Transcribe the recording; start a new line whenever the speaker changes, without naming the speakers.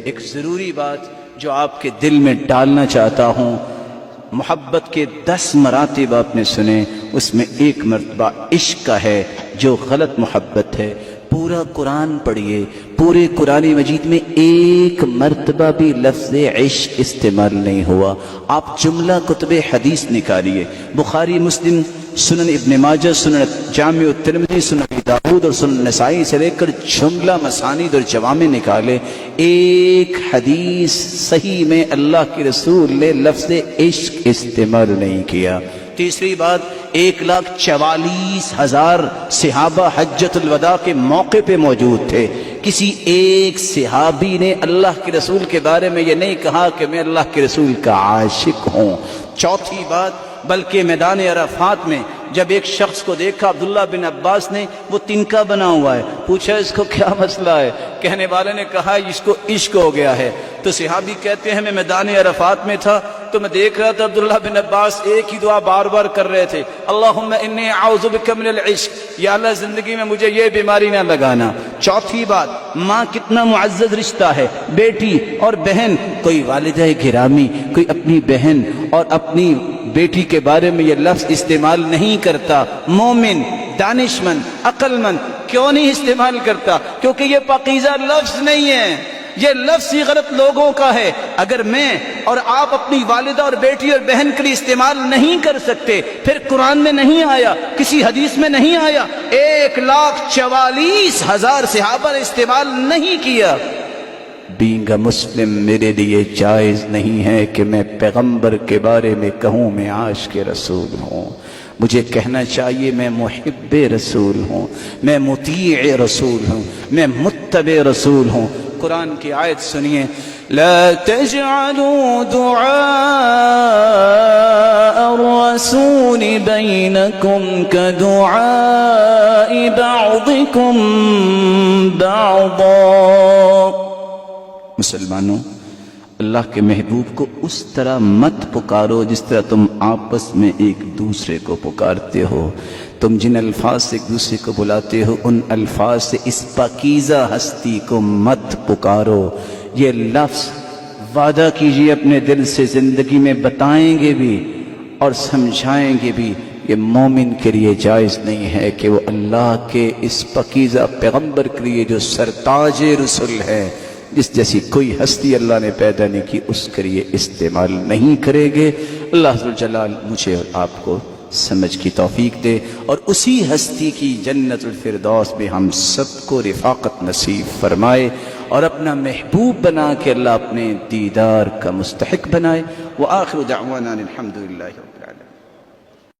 ایک ضروری بات جو آپ کے دل میں ڈالنا چاہتا ہوں، محبت کے 10 مراتب آپ نے سنے، اس میں ایک مرتبہ عشق کا ہے جو غلط محبت ہے۔ پورا قرآن پڑھیے، پورے قرآن مجید میں ایک مرتبہ بھی لفظ عشق استعمال نہیں ہوا۔ آپ جملہ کتب حدیث نکالیے، بخاری، مسلم، سنن ابن ماجہ، سنن جامع الترمذی، سنن ابی داؤد اور سنن نسائی سے لے کر جملہ مسانید اور جوامع نکالے، ایک حدیث صحیح میں اللہ کے رسول نے لفظ عشق استعمال نہیں کیا۔ تیسری بات، 1,44,000 صحابہ حجۃ الوداع کے موقع پہ موجود تھے، کسی ایک صحابی نے اللہ کے رسول کے بارے میں یہ نہیں کہا کہ میں اللہ کے رسول کا عاشق ہوں۔ چوتھی بات، بلکہ میدان عرفات میں جب ایک شخص کو دیکھا عبداللہ بن عباس نے، وہ تنکا بنا ہوا ہے، پوچھا اس کو کیا مسئلہ ہے؟ کہنے والے نے کہا اس کو عشق ہو گیا ہے۔ تو صحابی کہتے ہیں میں میدان عرفات میں تھا تو میں دیکھ رہا تھا عبداللہ بن عباس ایک ہی دعا بار بار کر رہے تھے، اللہم انی اعوذ بک من العشق، یا اللہ زندگی میں مجھے یہ بیماری نہ لگانا۔ چوتھی بات، ماں کتنا معزز رشتہ ہے، بیٹی اور بہن، کوئی والدہ گرامی کوئی اپنی بہن اور اپنی بیٹی کے بارے میں یہ لفظ استعمال نہیں کرتا۔ مومن، دانش مند، عقل مند کیوں نہیں استعمال کرتا؟ کیونکہ یہ پاکیزہ لفظ نہیں ہے، یہ لفظ ہی غلط لوگوں کا ہے۔ اگر میں اور آپ اپنی والدہ اور بیٹی اور بہن کے لیے استعمال نہیں کر سکتے، پھر قرآن میں نہیں آیا، کسی حدیث میں نہیں آیا، 1,44,000 صحابہ نے استعمال نہیں کیا۔ بینگ مسلم میرے لیے جائز نہیں ہے کہ میں پیغمبر کے بارے میں کہوں میں عاشق رسول ہوں۔ مجھے کہنا چاہیے میں محب رسول ہوں، میں مطیع رسول ہوں، میں متبع رسول ہوں۔ قرآن کی آیت سنیے، لا تجعلوا دعاء الرسول بینکم کدعاء بعضکم بعضا۔ مسلمانوں، اللہ کے محبوب کو اس طرح مت پکارو جس طرح تم آپس میں ایک دوسرے کو پکارتے ہو۔ تم جن الفاظ سے ایک دوسرے کو بلاتے ہو ان الفاظ سے اس پاکیزہ ہستی کو مت پکارو۔ یہ لفظ وعدہ کیجئے اپنے دل سے، زندگی میں بتائیں گے بھی اور سمجھائیں گے بھی، یہ مومن کے لیے جائز نہیں ہے کہ وہ اللہ کے اس پاکیزہ پیغمبر کے لیے جو سرتاج رسول ہے، جس جیسی کوئی ہستی اللہ نے پیدا نہیں کی، اس کے لیے استعمال نہیں کرے گے۔ اللہ ذوالجلال مجھے اور آپ کو سمجھ کی توفیق دے اور اسی ہستی کی جنت الفردوس میں ہم سب کو رفاقت نصیب فرمائے اور اپنا محبوب بنا کے اللہ اپنے دیدار کا مستحق بنائے۔ وآخر دعوانا الحمدللہ رب العالمین۔